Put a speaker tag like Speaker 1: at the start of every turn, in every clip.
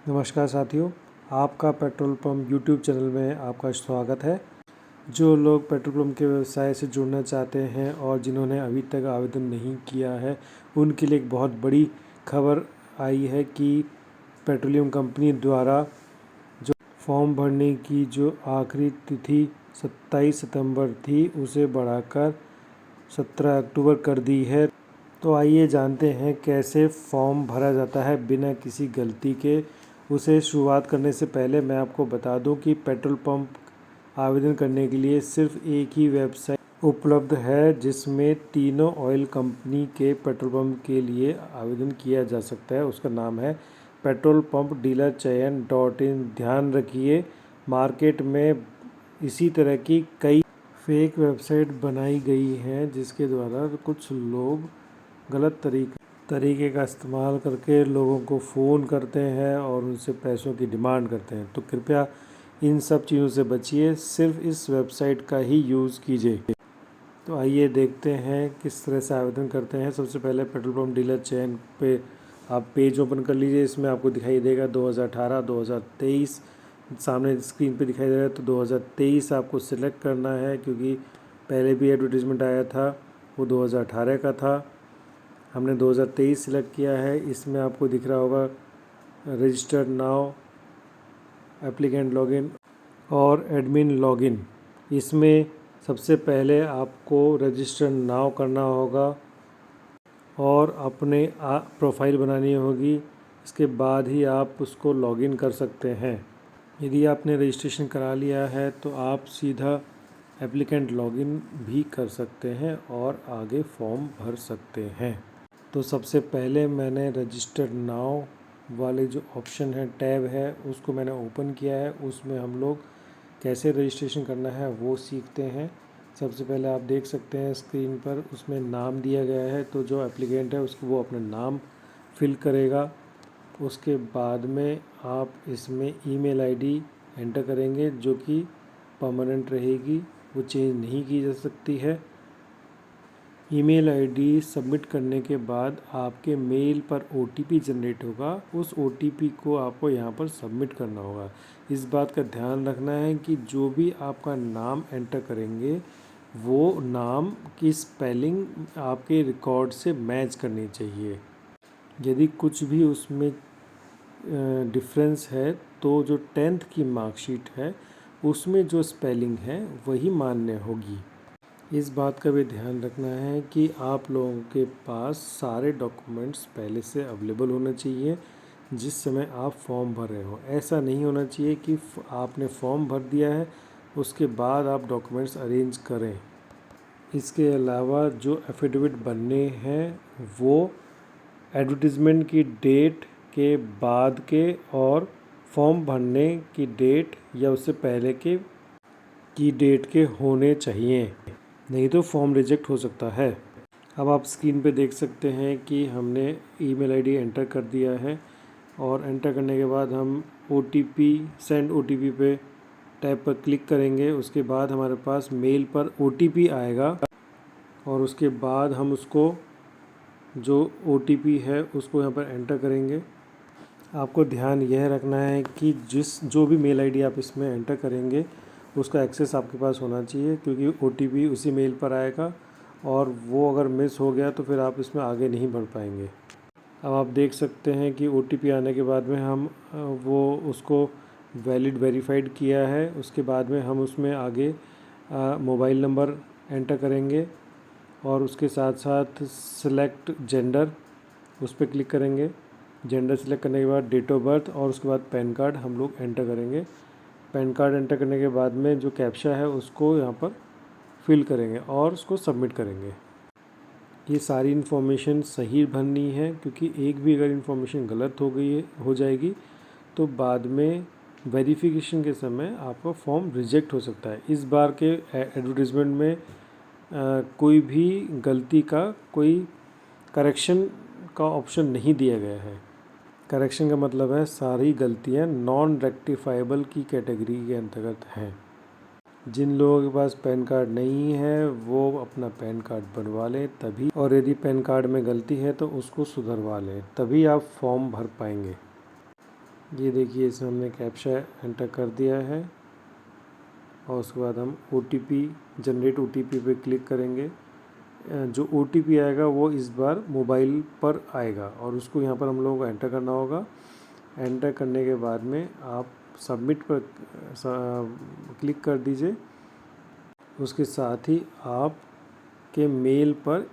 Speaker 1: नमस्कार साथियों, आपका पेट्रोल पंप यूट्यूब चैनल में आपका स्वागत है। जो लोग पेट्रोल पंप के व्यवसाय से जुड़ना चाहते हैं और जिन्होंने अभी तक आवेदन नहीं किया है, उनके लिए एक बहुत बड़ी खबर आई है कि पेट्रोलियम कंपनी द्वारा जो फॉर्म भरने की जो आखिरी तिथि 27 सितंबर थी, उसे बढ़ाकर 17 अक्टूबर कर दी है। तो आइए जानते हैं कैसे फॉर्म भरा जाता है बिना किसी गलती के। उसे शुरुआत करने से पहले मैं आपको बता दूं कि पेट्रोल पंप आवेदन करने के लिए सिर्फ एक ही वेबसाइट उपलब्ध है, जिसमें तीनों ऑयल कंपनी के पेट्रोल पंप के लिए आवेदन किया जा सकता है। उसका नाम है पेट्रोल पंप डीलर चयन .in। ध्यान रखिए, मार्केट में इसी तरह की कई फेक वेबसाइट बनाई गई हैं, जिसके द्वारा कुछ लोग गलत तरीके का इस्तेमाल करके लोगों को फ़ोन करते हैं और उनसे पैसों की डिमांड करते हैं। तो कृपया इन सब चीज़ों से बचिए, सिर्फ इस वेबसाइट का ही यूज़ कीजिए। तो आइए देखते हैं किस तरह से आवेदन करते हैं। सबसे पहले पेट्रोल पंप डीलर चयन पे आप पेज ओपन कर लीजिए। इसमें आपको दिखाई देगा 2018, 2023 सामने स्क्रीन पे दिखाई दे रहा है। तो 2023 आपको सिलेक्ट करना है, क्योंकि पहले भी एडवर्टीज़मेंट आया था वो 2018 का था। हमने 2023 सिलेक्ट किया है। इसमें आपको दिख रहा होगा रजिस्टर्ड नाउ, एप्लीकेंट लॉगिन और एडमिन लॉगिन। इसमें सबसे पहले आपको रजिस्टर नाउ करना होगा और अपने प्रोफाइल बनानी होगी। इसके बाद ही आप उसको लॉगिन कर सकते हैं। यदि आपने रजिस्ट्रेशन करा लिया है तो आप सीधा एप्लीकेंट लॉगिन भी कर सकते हैं और आगे फॉर्म भर सकते हैं। तो सबसे पहले मैंने रजिस्टर नाउ वाले जो ऑप्शन है, टैब है, उसको मैंने ओपन किया है। उसमें हम लोग कैसे रजिस्ट्रेशन करना है वो सीखते हैं। सबसे पहले आप देख सकते हैं स्क्रीन पर, उसमें नाम दिया गया है। तो जो एप्लीकेंट है उसको वो अपना नाम फिल करेगा। उसके बाद में आप इसमें ईमेल आईडी एंटर करेंगे, जो कि परमानेंट रहेगी, वो चेंज नहीं की जा सकती है। ईमेल आईडी सबमिट करने के बाद आपके मेल पर ओटीपी जनरेट होगा। उस ओटीपी को आपको यहाँ पर सबमिट करना होगा। इस बात का ध्यान रखना है कि जो भी आपका नाम एंटर करेंगे, वो नाम की स्पेलिंग आपके रिकॉर्ड से मैच करनी चाहिए। यदि कुछ भी उसमें डिफरेंस है, तो जो 10th की मार्कशीट है उसमें जो स्पेलिंग है वही मान्य होगी। इस बात का भी ध्यान रखना है कि आप लोगों के पास सारे डॉक्यूमेंट्स पहले से अवेलेबल होना चाहिए जिस समय आप फॉर्म भर रहे हो। ऐसा नहीं होना चाहिए कि आपने फॉर्म भर दिया है उसके बाद आप डॉक्यूमेंट्स अरेंज करें। इसके अलावा जो एफिडेविट बनने हैं वो एडवर्टीज़मेंट की डेट के बाद के और फॉर्म भरने की डेट या उससे पहले की डेट के होने चाहिए, नहीं तो फॉर्म रिजेक्ट हो सकता है। अब आप स्क्रीन पे देख सकते हैं कि हमने ईमेल आईडी एंटर कर दिया है और एंटर करने के बाद हम ओटीपी सेंड ओटीपी पे टैब पर क्लिक करेंगे। उसके बाद हमारे पास मेल पर ओटीपी आएगा और उसके बाद हम उसको जो ओटीपी है उसको यहाँ पर एंटर करेंगे। आपको ध्यान यह रखना है कि जो भी मेल आईडी आप इसमें एंटर करेंगे उसका एक्सेस आपके पास होना चाहिए, क्योंकि ओटीपी उसी मेल पर आएगा और वो अगर मिस हो गया तो फिर आप इसमें आगे नहीं बढ़ पाएंगे। अब आप देख सकते हैं कि ओटीपी आने के बाद में हम वो उसको वैलिड वेरीफाइड किया है। उसके बाद में हम उसमें आगे मोबाइल नंबर एंटर करेंगे और उसके साथ साथ सेलेक्ट जेंडर, उस पर क्लिक करेंगे। जेंडर सेलेक्ट करने के बाद डेट ऑफ बर्थ और उसके बाद पैन कार्ड हम लोग एंटर करेंगे। पैन कार्ड एंटर करने के बाद में जो कैप्चा है उसको यहाँ पर फिल करेंगे और उसको सबमिट करेंगे। ये सारी इन्फॉर्मेशन सही भरनी है, क्योंकि एक भी अगर इन्फॉर्मेशन गलत हो जाएगी तो बाद में वेरिफिकेशन के समय आपका फॉर्म रिजेक्ट हो सकता है। इस बार के एडवर्टीज़मेंट में कोई भी गलती का कोई करेक्शन का ऑप्शन नहीं दिया गया है। करेक्शन का मतलब है सारी गलतियां नॉन रेक्टिफाइबल की कैटेगरी के अंतर्गत हैं। जिन लोगों के पास पैन कार्ड नहीं है वो अपना पैन कार्ड बनवा लें तभी, और यदि पैन कार्ड में गलती है तो उसको सुधरवा लें, तभी आप फॉर्म भर पाएंगे। ये देखिए इसमें हमने कैप्चा एंटर कर दिया है और उसके बाद हम OTP जनरेट OTP पे क्लिक करेंगे। जो OTP आएगा वो इस बार मोबाइल पर आएगा और उसको यहाँ पर हम लोगों को एंटर करना होगा। एंटर करने के बाद में आप सबमिट पर क्लिक कर दीजिए। उसके साथ ही आपके मेल पर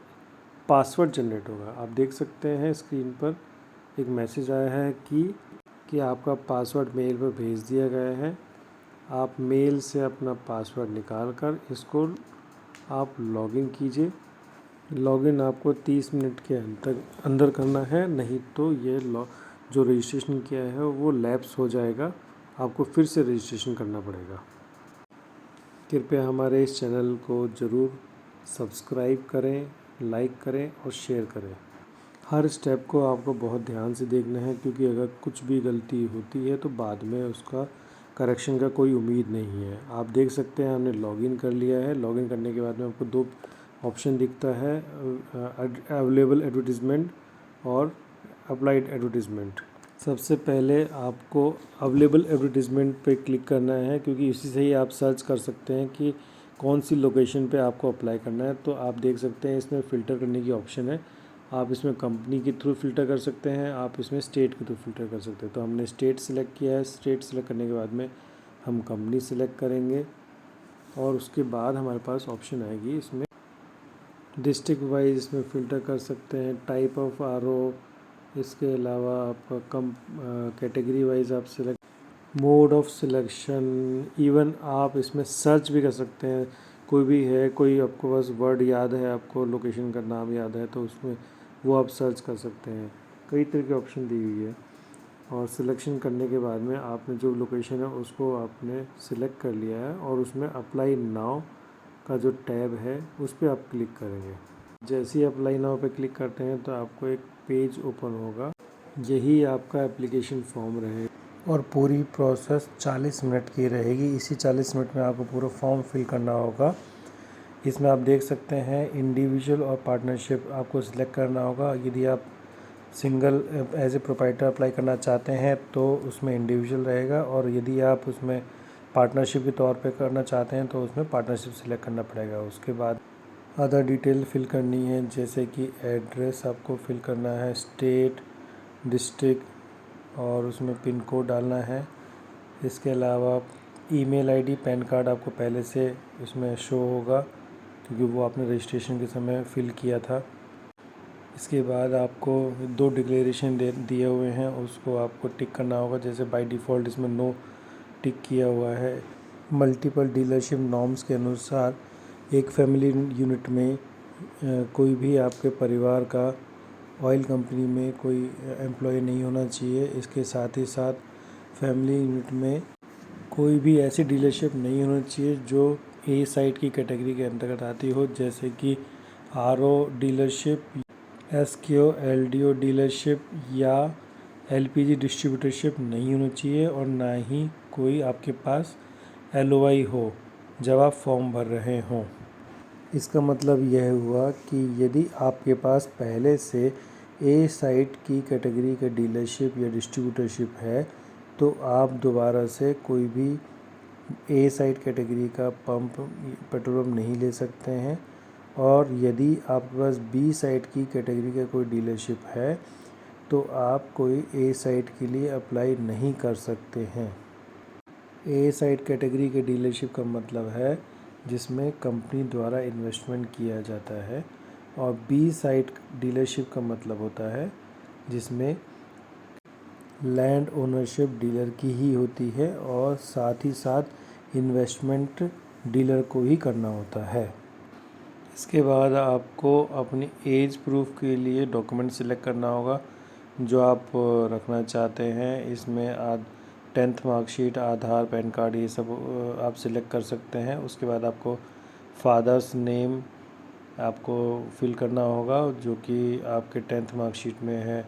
Speaker 1: पासवर्ड जनरेट होगा। आप देख सकते हैं स्क्रीन पर एक मैसेज आया है कि आपका पासवर्ड मेल पर भेज दिया गया है। आप मेल से अपना पासवर्ड निकाल कर इसको आप लॉगिन कीजिए। लॉगिन आपको 30 मिनट के अंदर करना है, नहीं तो ये जो रजिस्ट्रेशन किया है वो लैप्स हो जाएगा, आपको फिर से रजिस्ट्रेशन करना पड़ेगा। कृपया हमारे इस चैनल को ज़रूर सब्सक्राइब करें, लाइक करें और शेयर करें। हर स्टेप को आपको बहुत ध्यान से देखना है, क्योंकि अगर कुछ भी गलती होती है तो बाद में उसका करेक्शन का कोई उम्मीद नहीं है। आप देख सकते हैं हमने लॉगिन कर लिया है। लॉगिन करने के बाद में आपको 2 ऑप्शन दिखता है, अवेलेबल एडवर्टीज़मेंट और अप्लाइड एडवर्टीज़मेंट। सबसे पहले आपको अवेलेबल एडवर्टीज़मेंट पे क्लिक करना है, क्योंकि इसी से ही आप सर्च कर सकते हैं कि कौन सी लोकेशन पे आपको अप्लाई करना है। तो आप देख सकते हैं इसमें फ़िल्टर करने की ऑप्शन है। आप इसमें कंपनी के थ्रू फ़िल्टर कर सकते हैं, आप इसमें स्टेट के थ्रू फ़िल्टर कर सकते हैं। तो हमने स्टेट सिलेक्ट किया है। स्टेट सिलेक्ट करने के बाद में हम कंपनी सिलेक्ट करेंगे और उसके बाद हमारे पास ऑप्शन आएगी इसमें डिस्ट्रिक्ट वाइज इसमें फ़िल्टर कर सकते हैं, टाइप ऑफ RO, इसके अलावा आपका कैटेगरी वाइज आप select, mode of selection, even आप इसमें सर्च भी कर सकते हैं। कोई भी है, कोई आपको बस वर्ड याद है, आपको लोकेशन का नाम याद है तो उसमें वो आप सर्च कर सकते हैं। कई तरह के ऑप्शन दी हुई है और सिलेक्शन करने के बाद में आपने जो लोकेशन है उसको आपने सिलेक्ट कर लिया है और उसमें अप्लाई नाउ का जो टैब है उस पर आप क्लिक करेंगे। जैसे ही अप्लाई नाउ पे क्लिक करते हैं तो आपको एक पेज ओपन होगा। यही आपका एप्लीकेशन फॉर्म रहेगा और पूरी प्रोसेस 40 मिनट की रहेगी। इसी 40 मिनट में आपको पूरा फॉर्म फिल करना होगा। इसमें आप देख सकते हैं इंडिविजुअल और पार्टनरशिप आपको सिलेक्ट करना होगा। यदि आप single as a proprietor apply करना चाहते हैं तो उसमें इंडिविजुअल रहेगा, और यदि आप उसमें पार्टनरशिप के तौर पे करना चाहते हैं तो उसमें पार्टनरशिप सिलेक्ट करना पड़ेगा। उसके बाद अदर डिटेल फिल करनी है, जैसे कि एड्रेस आपको फिल करना है, स्टेट, डिस्ट्रिक्ट और उसमें पिन कोड डालना है। इसके अलावा ईमेल आईडी, पैन कार्ड आपको पहले से इसमें शो होगा क्योंकि वो आपने रजिस्ट्रेशन के समय फ़िल किया था। इसके बाद आपको 2 डिक्लेरेशन दिए हुए हैं, उसको आपको टिक करना होगा। जैसे बाय डिफ़ॉल्ट इसमें नो टिक किया हुआ है। मल्टीपल डीलरशिप नॉर्म्स के अनुसार एक फैमिली यूनिट में कोई भी आपके परिवार का ऑयल कंपनी में कोई एम्प्लॉय नहीं होना चाहिए। इसके साथ ही साथ फैमिली यूनिट में कोई भी ऐसी डीलरशिप नहीं होनी चाहिए जो ए साइट की कैटेगरी के अंतर्गत आती हो, जैसे कि RO dealership, SKO LDO dealership या LPG डिस्ट्रीब्यूटरशिप नहीं होनी चाहिए, और ना ही कोई आपके पास LOI हो जब आप फॉर्म भर रहे हों। इसका मतलब यह हुआ कि यदि आपके पास पहले से ए साइट की कैटेगरी का डीलरशिप या डिस्ट्रीब्यूटरशिप है तो आप दोबारा से कोई भी ए साइट कैटेगरी का पेट्रोल पंप नहीं ले सकते हैं। और यदि आपके पास बी साइट की कैटेगरी का कोई डीलरशिप है तो आप कोई ए साइट के लिए अप्लाई नहीं कर सकते हैं। ए साइट कैटेगरी के डीलरशिप का मतलब है जिसमें कंपनी द्वारा इन्वेस्टमेंट किया जाता है, और बी साइट डीलरशिप का मतलब होता है जिसमें लैंड ओनरशिप डीलर की ही होती है और साथ ही साथ इन्वेस्टमेंट डीलर को ही करना होता है। इसके बाद आपको अपनी एज प्रूफ के लिए डॉक्यूमेंट सिलेक्ट करना होगा जो आप रखना चाहते हैं। इसमें 10th मार्कशीट, आधार, पैन कार्ड, ये सब आप सिलेक्ट कर सकते हैं। उसके बाद आपको फादर्स नेम आपको फिल करना होगा जो कि आपके 10th मार्कशीट में है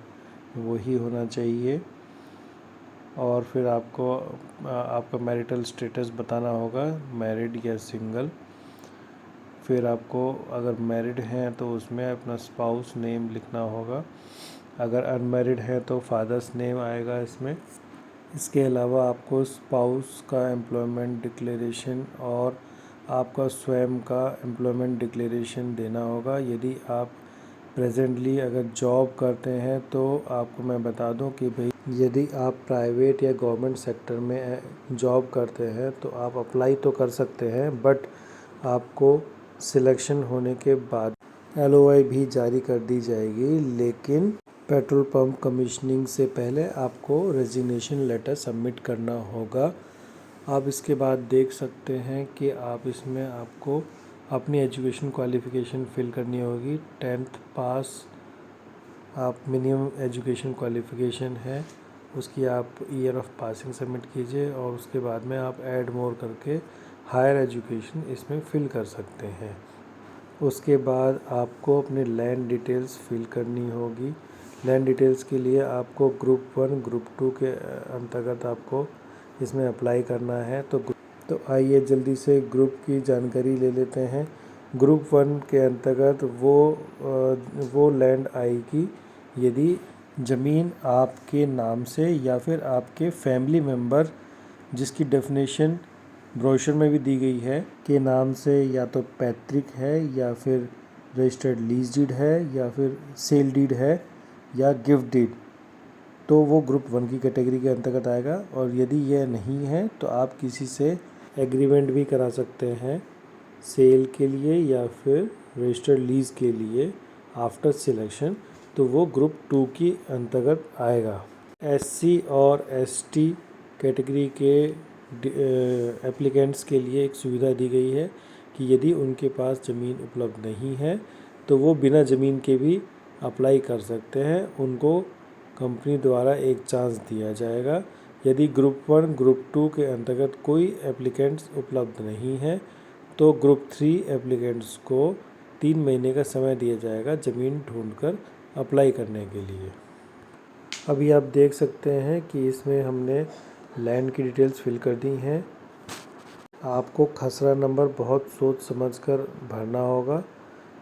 Speaker 1: वही होना चाहिए। और फिर आपको आपका मैरिटल स्टेटस बताना होगा, मैरिड या सिंगल। फिर आपको अगर मैरिड हैं तो उसमें अपना स्पाउस नेम लिखना होगा, अगर अनमैरिड है तो फादर्स नेम आएगा इसमें। इसके अलावा आपको स्पाउस का एम्प्लॉयमेंट डिक्लेरेशन और आपका स्वयं का एम्प्लॉयमेंट डिक्लेरेशन देना होगा। यदि आप प्रेजेंटली अगर जॉब करते हैं तो आपको मैं बता दूं कि भाई यदि आप प्राइवेट या गवर्नमेंट सेक्टर में जॉब करते हैं तो आप अप्लाई तो कर सकते हैं, बट आपको सिलेक्शन होने के बाद LOI भी जारी कर दी जाएगी, लेकिन पेट्रोल पंप कमीशनिंग से पहले आपको रेजिग्नेशन लेटर सबमिट करना होगा। आप इसके बाद देख सकते हैं कि आप इसमें आपको अपनी एजुकेशन क्वालिफ़िकेशन फिल करनी होगी। 10th पास आप मिनिमम एजुकेशन क्वालिफ़िकेशन है उसकी आप ईयर ऑफ पासिंग सबमिट कीजिए और उसके बाद में आप ऐड मोर करके हायर एजुकेशन इसमें फ़िल कर सकते हैं। उसके बाद आपको अपने लैंड डिटेल्स फिल करनी होगी। लैंड डिटेल्स के लिए आपको ग्रुप 1 ग्रुप 2 के अंतर्गत आपको इसमें अप्लाई करना है। तो आइए जल्दी से ग्रुप की जानकारी ले लेते हैं। ग्रुप 1 के अंतर्गत वो लैंड आएगी यदि ज़मीन आपके नाम से या फिर आपके फैमिली मेम्बर, जिसकी डेफिनेशन ब्रोशर में भी दी गई है, के नाम से या तो पैतृक है या फिर रजिस्टर्ड लीज डीड है या फिर सेल डीड है या गिफ्ट डीड, तो वो ग्रुप 1 की कैटेगरी के अंतर्गत आएगा। और यदि यह नहीं है तो आप किसी से एग्रीमेंट भी करा सकते हैं सेल के लिए या फिर रजिस्टर्ड लीज के लिए आफ्टर सिलेक्शन, तो वो ग्रुप 2 की अंतर्गत आएगा। SC और ST कैटेगरी के एप्लीकेंट्स के लिए एक सुविधा दी गई है कि यदि उनके पास ज़मीन उपलब्ध नहीं है तो वो बिना ज़मीन के भी अप्लाई कर सकते हैं। उनको कंपनी द्वारा एक चांस दिया जाएगा। यदि ग्रुप 1 ग्रुप 2 के अंतर्गत कोई एप्लीकेंट्स उपलब्ध नहीं है तो ग्रुप 3 एप्लीकेंट्स को 3 महीने का समय दिया जाएगा ज़मीन ढूंढकर अप्लाई करने के लिए। अभी आप देख सकते हैं कि इसमें हमने लैंड की डिटेल्स फिल कर दी हैं। आपको खसरा नंबर बहुत सोच समझकर भरना होगा,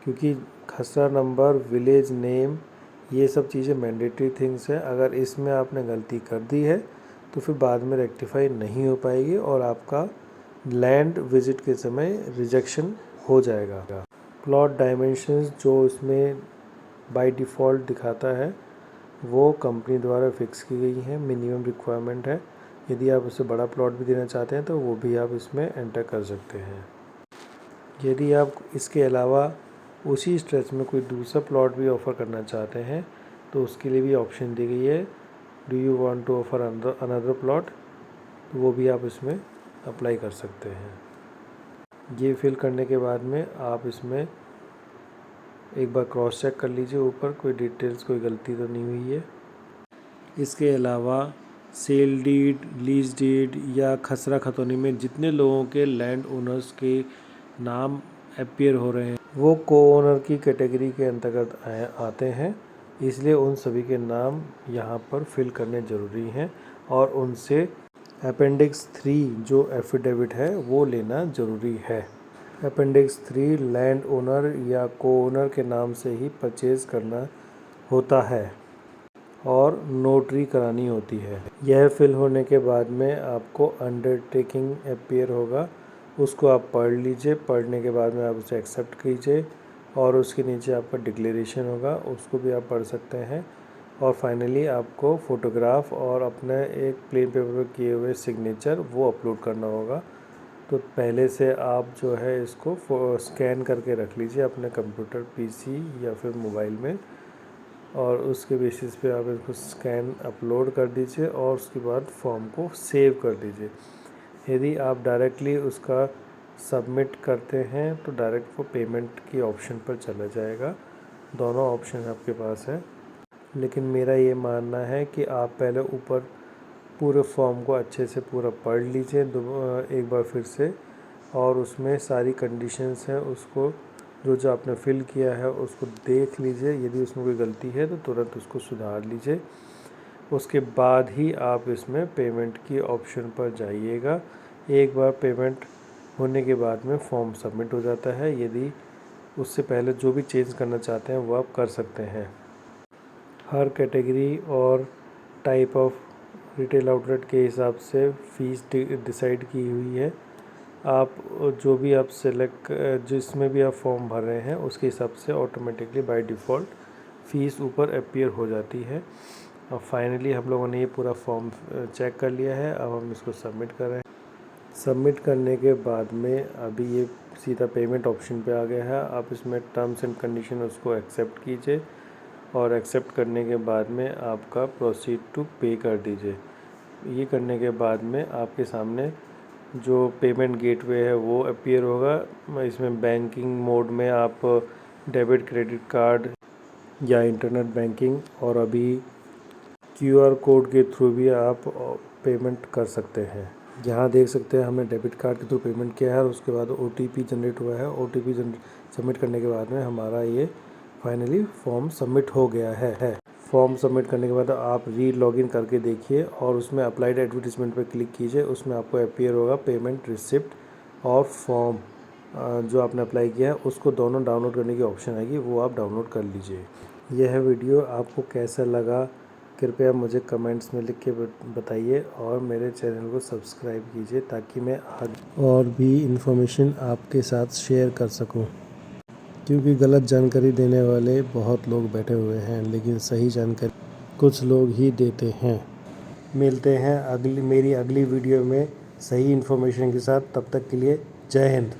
Speaker 1: क्योंकि खसरा नंबर, विलेज नेम, ये सब चीज़ें मैंडेटरी थिंग्स हैं। अगर इसमें आपने गलती कर दी है तो फिर बाद में रेक्टिफाई नहीं हो पाएगी और आपका लैंड विजिट के समय रिजेक्शन हो जाएगा। प्लॉट डायमेंशंस जो इसमें बाय डिफ़ॉल्ट दिखाता है वो कंपनी द्वारा फिक्स की गई है, मिनिमम रिक्वायरमेंट है। यदि आप उससे बड़ा प्लॉट भी देना चाहते हैं तो वो भी आप इसमें एंटर कर सकते हैं। यदि आप इसके अलावा उसी स्ट्रेच में कोई दूसरा प्लॉट भी ऑफ़र करना चाहते हैं तो उसके लिए भी ऑप्शन दी गई है, do you want to offer another plot, तो वो भी आप इसमें अप्लाई कर सकते हैं। ये फिल करने के बाद में आप इसमें एक बार क्रॉस चेक कर लीजिए ऊपर कोई डिटेल्स, कोई गलती तो नहीं हुई है। इसके अलावा सेल डीड, लीज डीड या खसरा खतौनी में जितने लोगों के लैंड ओनर्स के नाम अपीयर हो रहे हैं वो को ओनर की कैटेगरी के अंतर्गत आते हैं, इसलिए उन सभी के नाम यहाँ पर फिल करने ज़रूरी हैं और उनसे अपेंडिक्स 3 जो एफिडेविट है वो लेना ज़रूरी है। अपेंडिक्स 3 लैंड ओनर या को ओनर के नाम से ही परचेज़ करना होता है और नोटरी करानी होती है। यह फिल होने के बाद में आपको अंडरटेकिंग अपीयर होगा, उसको आप पढ़ लीजिए। पढ़ने के बाद में आप उसे एक्सेप्ट कीजिए और उसके नीचे आपका डिक्लेरेशन होगा, उसको भी आप पढ़ सकते हैं। और फाइनली आपको फ़ोटोग्राफ और अपने एक प्लेन पेपर पर किए हुए सिग्नेचर वो अपलोड करना होगा। तो पहले से आप जो है इसको स्कैन करके रख लीजिए अपने कंप्यूटर, PC या फिर मोबाइल में, और उसके बेसिस पे आप इसको स्कैन अपलोड कर दीजिए और उसके बाद फॉर्म को सेव कर दीजिए। यदि आप डायरेक्टली उसका सबमिट करते हैं तो डायरेक्ट वो पेमेंट की ऑप्शन पर चला जाएगा। दोनों ऑप्शन आपके पास है, लेकिन मेरा ये मानना है कि आप पहले ऊपर पूरे फॉर्म को अच्छे से पूरा पढ़ लीजिए एक बार फिर से, और उसमें सारी कंडीशंस हैं उसको जो आपने फिल किया है उसको देख लीजिए। यदि उसमें कोई गलती है तो तुरंत उसको सुधार लीजिए। उसके बाद ही आप इसमें पेमेंट की ऑप्शन पर जाइएगा। एक बार पेमेंट होने के बाद में फॉर्म सबमिट हो जाता है। यदि उससे पहले जो भी चेंज करना चाहते हैं वो आप कर सकते हैं। हर कैटेगरी और टाइप ऑफ रिटेल आउटलेट के हिसाब से फ़ीस डिसाइड की हुई है। आप जो भी आप सेलेक्ट जिसमें भी आप फॉर्म भर रहे हैं उसके हिसाब से ऑटोमेटिकली बाय डिफ़ॉल्ट फ़ीस ऊपर अपीयर हो जाती है। और फाइनली हम लोगों ने ये पूरा फॉर्म चेक कर लिया है। अब हम इसको सबमिट कर रहे हैं। सबमिट करने के बाद में अभी ये सीधा पेमेंट ऑप्शन पे आ गया है। आप इसमें टर्म्स एंड कंडीशन उसको एक्सेप्ट कीजिए और एक्सेप्ट करने के बाद में आपका प्रोसीड टू पे कर दीजिए। ये करने के बाद में आपके सामने जो पेमेंट गेटवे है वो अपीयर होगा। इसमें बैंकिंग मोड में आप डेबिट क्रेडिट कार्ड या इंटरनेट बैंकिंग और अभी क्यूआर कोड के थ्रू भी आप पेमेंट कर सकते हैं। यहाँ देख सकते हैं हमने डेबिट कार्ड के थ्रू पेमेंट किया है और उसके बाद ओटीपी जनरेट हुआ है। ओटीपी सबमिट करने के बाद में हमारा ये फाइनली फॉर्म सबमिट हो गया है। फॉर्म सबमिट करने के बाद आप लॉगिन करके देखिए और उसमें अप्लाइड एडवर्टीजमेंट पर क्लिक कीजिए। उसमें आपको अपीयर होगा पेमेंट रिसिप्ट और फॉर्म जो आपने अप्लाई किया है उसको दोनों डाउनलोड करने की ऑप्शन आएगी, वो आप डाउनलोड कर लीजिए। यह वीडियो आपको कैसा लगा कृपया मुझे कमेंट्स में लिख के बताइए और मेरे चैनल को सब्सक्राइब कीजिए ताकि मैं और भी इन्फॉर्मेशन आपके साथ शेयर कर सकूं। क्योंकि गलत जानकारी देने वाले बहुत लोग बैठे हुए हैं, लेकिन सही जानकारी कुछ लोग ही देते हैं। मिलते हैं मेरी अगली वीडियो में सही इन्फॉर्मेशन के साथ। तब तक के लिए जय हिंद।